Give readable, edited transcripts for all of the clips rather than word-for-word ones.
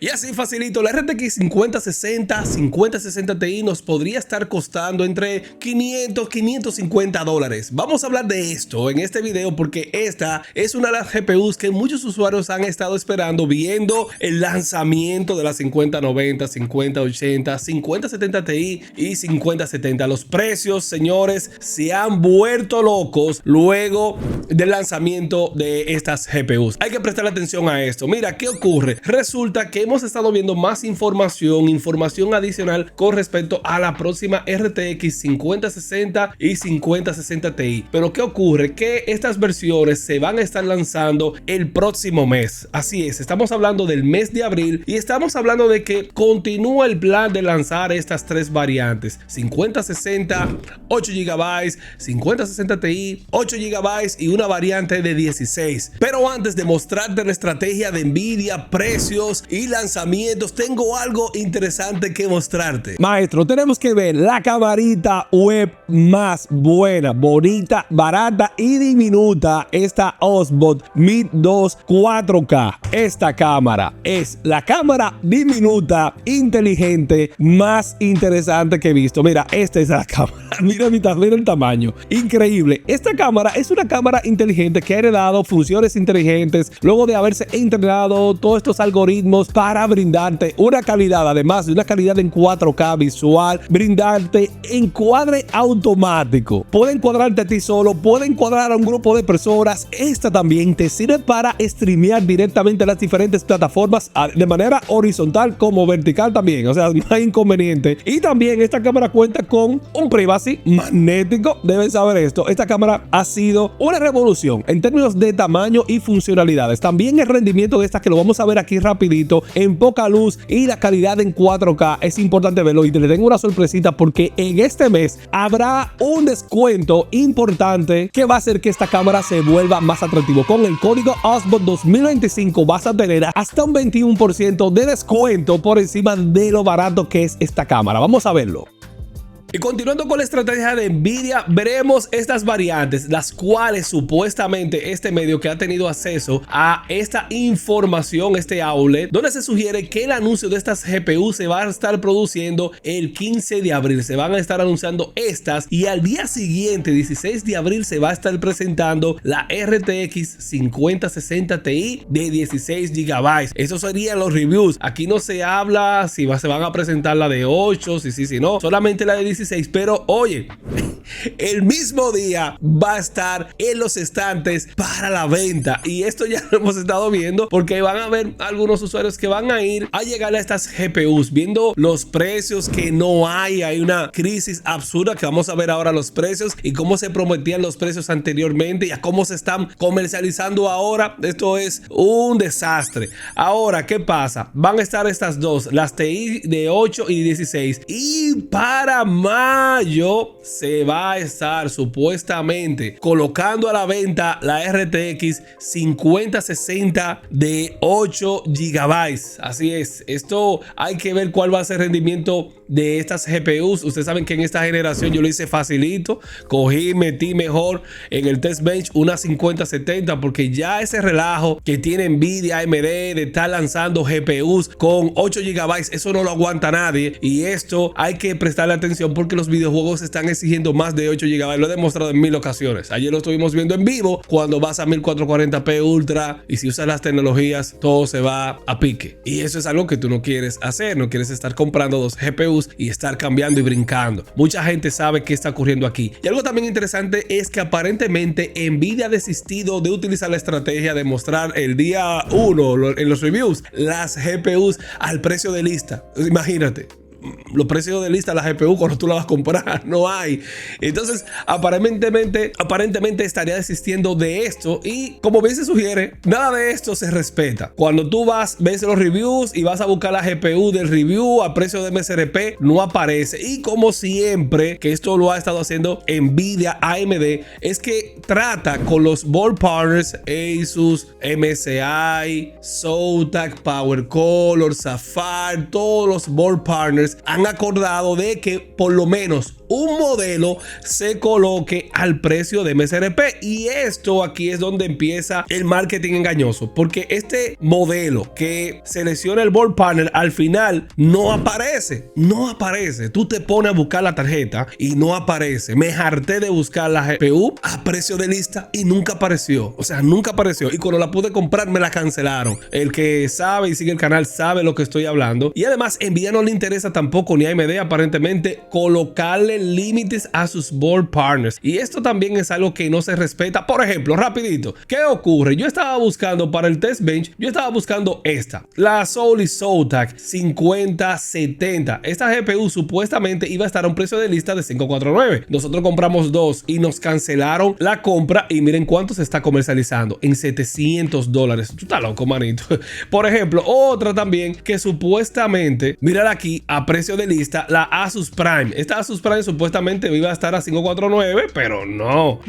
Y así facilito, la RTX 5060 Ti nos podría estar costando entre 500 550 dólares. Vamos a hablar de esto en este video porque esta es una de las GPUs que muchos usuarios han estado esperando, viendo el lanzamiento de la 5090, 5080, 5070 Ti y 5070. Los precios, señores, se han vuelto locos luego del lanzamiento de estas GPUs. Hay que prestar atención a esto. Mira, ¿qué ocurre? Resulta que hemos estado viendo más información adicional con respecto a la próxima RTX 5060 y 5060 Ti. Pero ¿qué ocurre? Que estas versiones se van a estar lanzando el próximo mes. Así es, estamos hablando del mes de abril y estamos hablando de que continúa el plan de lanzar estas tres variantes: 5060, 8 GB, 5060 Ti, 8 GB y una variante de 16. Pero antes de mostrarte la estrategia de Nvidia, precios y lanzamientos, tengo algo interesante que mostrarte. Maestro, tenemos que ver la camarita web más buena, bonita, barata y diminuta. Esta Osmo Mid 2 4K. Esta cámara es la cámara diminuta, inteligente, más interesante que he visto. Mira, esta es la cámara. Mira el tamaño. Increíble. Esta cámara es una cámara inteligente que ha heredado funciones inteligentes luego de haberse entrenado todos estos algoritmos para brindarte una calidad, además de una calidad en 4K visual, brindarte encuadre automático. Puede encuadrarte a ti solo, puede encuadrar a un grupo de personas. Esta también te sirve para streamear directamente las diferentes plataformas de manera horizontal como vertical también. O sea, no hay inconveniente. Y también esta cámara cuenta con un privacy magnético. Deben saber esto. Esta cámara ha sido una revolución en términos de tamaño y funcionalidades. También el rendimiento de esta, que lo vamos a ver aquí rapidito, en poca luz, y la calidad en 4K es importante verlo. Y te le tengo una sorpresita porque en este mes habrá un descuento importante que va a hacer que esta cámara se vuelva más atractivo. Con el código OSMO 2025 vas a tener hasta un 21% de descuento por encima de lo barato que es esta cámara. Vamos a verlo. Y continuando con la estrategia de Nvidia, veremos estas variantes, las cuales supuestamente este medio que ha tenido acceso a esta información, este outlet, donde se sugiere que el anuncio de estas GPU se va a estar produciendo el 15 de abril. Se van a estar anunciando estas y al día siguiente, 16 de abril, se va a estar presentando la RTX 5060 Ti de 16 GB. Esos serían los reviews. Aquí no se habla si se van a presentar la de 8, si no, solamente la de 16. Pero oye, el mismo día va a estar en los estantes para la venta, y esto ya lo hemos estado viendo porque van a haber algunos usuarios que van a ir a llegar a estas GPUs viendo los precios que no hay una crisis absurda, que vamos a ver ahora los precios y cómo se prometían los precios anteriormente y a cómo se están comercializando ahora. Esto es un desastre. Ahora, ¿qué pasa? Van a estar estas dos, las TI de 8 y 16, y para mayo se va a estar supuestamente colocando a la venta la RTX 5060 de 8 GB. Así es, esto hay que ver cuál va a ser el rendimiento de estas GPUs. Ustedes saben que en esta generación yo lo hice facilito, metí mejor en el test bench una 5070, porque ya ese relajo que tiene Nvidia, AMD de estar lanzando GPUs con 8 GB, eso no lo aguanta nadie, y esto hay que prestarle atención porque los videojuegos están exigiendo más de 8 GB. Lo he demostrado en 1000 ocasiones. Ayer lo estuvimos viendo en vivo cuando vas a 1440p Ultra, y si usas las tecnologías todo se va a pique, y eso es algo que tú no quieres hacer. No quieres estar comprando dos GPUs y estar cambiando y brincando. Mucha gente sabe qué está ocurriendo aquí. Y algo también interesante es que aparentemente Nvidia ha desistido de utilizar la estrategia de mostrar el día 1 en los reviews las GPUs al precio de lista. Imagínate, los precios de lista de la GPU cuando tú la vas a comprar, no hay. Entonces aparentemente estaría desistiendo de esto, y como bien se sugiere, nada de esto se respeta. Cuando tú ves los reviews y vas a buscar la GPU del review a precio de MSRP, no aparece. Y como siempre, que esto lo ha estado haciendo Nvidia, AMD, es que trata con los board partners Asus, MSI, Zotac, Power Color, Sapphire, todos los board partners fabricantes han acordado de que por lo menos un modelo se coloque al precio de MSRP, y esto aquí es donde empieza el marketing engañoso, porque este modelo que selecciona el board partner al final no aparece. Tú te pones a buscar la tarjeta y no aparece. Me harté de buscar la GPU a precio de lista y nunca apareció. O sea, nunca apareció, y cuando la pude comprar me la cancelaron. El que sabe y sigue el canal sabe lo que estoy hablando. Y además Nvidia no le interesa tampoco, ni a AMD aparentemente, colocarle límites a sus board partners, y esto también es algo que no se respeta. Por ejemplo, rapidito, ¿qué ocurre? Yo estaba buscando para el test bench, yo estaba buscando la Zotac 5070. Esta GPU supuestamente iba a estar a un precio de lista de 549. Nosotros compramos dos y nos cancelaron la compra, y miren cuánto se está comercializando, en $700. Tú estás loco, manito. Por ejemplo, otra también que supuestamente, mírala aquí, a precio de lista, la Asus Prime. Esta Asus Prime supuestamente iba a estar a 549, pero no.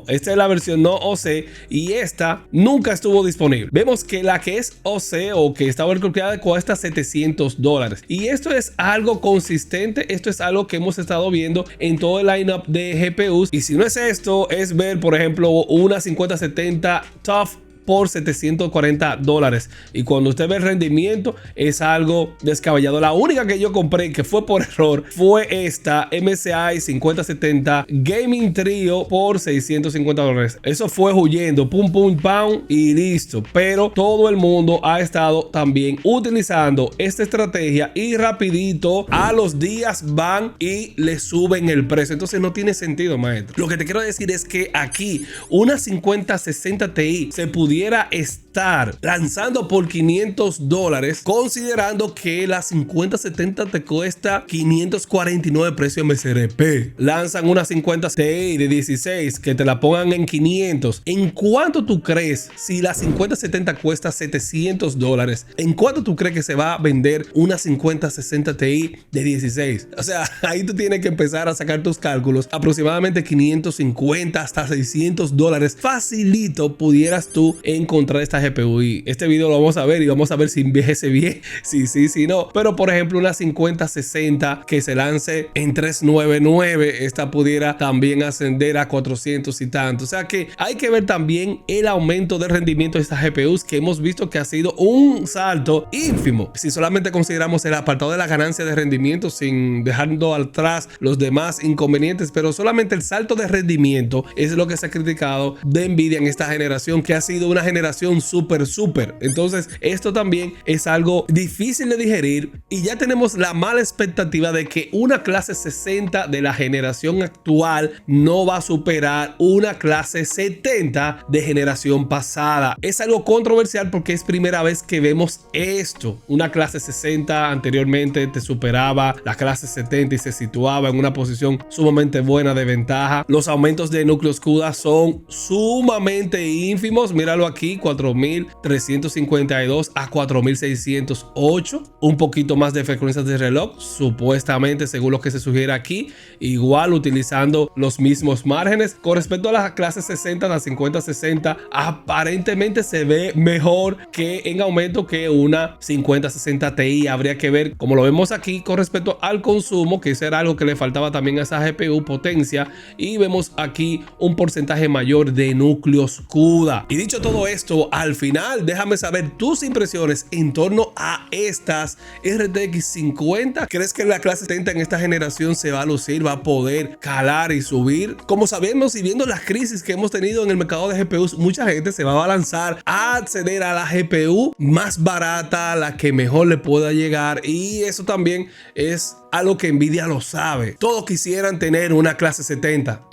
Esta es la versión no OC, y esta nunca estuvo disponible. Vemos que la que es OC o que está overclockeada cuesta $700, y esto es algo consistente. Esto es algo que hemos estado viendo en todo el lineup de GPUs, y si no es esto, es ver por ejemplo una 5070 TUF por $740, y cuando usted ve el rendimiento es algo descabellado. La única que yo compré que fue por error fue esta MSI 5070 Gaming Trio por $650. Eso fue huyendo, pum pum pam y listo. Pero todo el mundo ha estado también utilizando esta estrategia, y rapidito a los días van y le suben el precio. Entonces no tiene sentido, maestro. Lo que te quiero decir es que aquí una 5060 Ti se pudiera estar lanzando por $500, considerando que la 5070 te cuesta $549 precio MSRP. Lanzan una 50 Ti de 16 que te la pongan en 500. ¿En cuánto tú crees, si la 5070 cuesta $700, en cuánto tú crees que se va a vender una 5060 Ti de 16? O sea, ahí tú tienes que empezar a sacar tus cálculos. Aproximadamente 550 hasta $600 facilito pudieras tú encontrar esta GPU, y este video lo vamos a ver y vamos a ver si envejece bien, si no. Pero por ejemplo una 5060 que se lance en 399, esta pudiera también ascender a 400 y tanto. O sea que hay que ver también el aumento de rendimiento de estas GPUs, que hemos visto que ha sido un salto ínfimo si solamente consideramos el apartado de la ganancia de rendimiento, sin dejando atrás los demás inconvenientes. Pero solamente el salto de rendimiento es lo que se ha criticado de Nvidia en esta generación, que ha sido una generación súper. Entonces esto también es algo difícil de digerir, y ya tenemos la mala expectativa de que una clase 60 de la generación actual no va a superar una clase 70 de generación pasada. Es algo controversial porque es primera vez que vemos esto. Una clase 60 anteriormente te superaba la clase 70 y se situaba en una posición sumamente buena de ventaja. Los aumentos de núcleos CUDA son sumamente ínfimos. Míralo aquí, 4352 a 4608, un poquito más de frecuencias de reloj supuestamente, según lo que se sugiere aquí, igual utilizando los mismos márgenes. Con respecto a la clase 60, la 5060 aparentemente se ve mejor que en aumento que una 5060 Ti. Habría que ver como lo vemos aquí con respecto al consumo, que eso era algo que le faltaba también a esa GPU, potencia, y vemos aquí un porcentaje mayor de núcleos CUDA. Y dicho todo esto, al final déjame saber tus impresiones en torno a estas RTX 50. ¿Crees que la clase 70 en esta generación se va a lucir, va a poder calar y subir? Como sabemos y viendo las crisis que hemos tenido en el mercado de GPUs, mucha gente se va a lanzar a acceder a la GPU más barata, la que mejor le pueda llegar, y eso también es algo que Nvidia lo sabe. Todos quisieran tener una clase 70,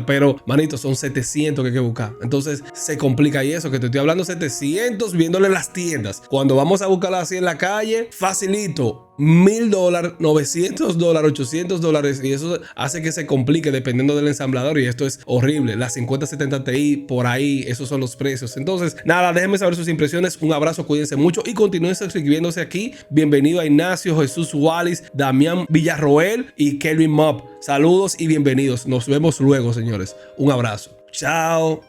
pero manito, son 700 que hay que buscar. Entonces se complica, y eso que te estoy hablando, 700 viéndole las tiendas. Cuando vamos a buscarla así en la calle, facilito, $1000, $900, $800, y eso hace que se complique dependiendo del ensamblador, y esto es horrible. La 5070 Ti por ahí, esos son los precios. Entonces nada, déjenme saber sus impresiones. Un abrazo, cuídense mucho y continúen suscribiéndose aquí. Bienvenido a Ignacio, Jesús Wallis, Damián Villarroel y Kelvin Mob. Saludos y bienvenidos. Nos vemos luego, señores. Un abrazo. Chao.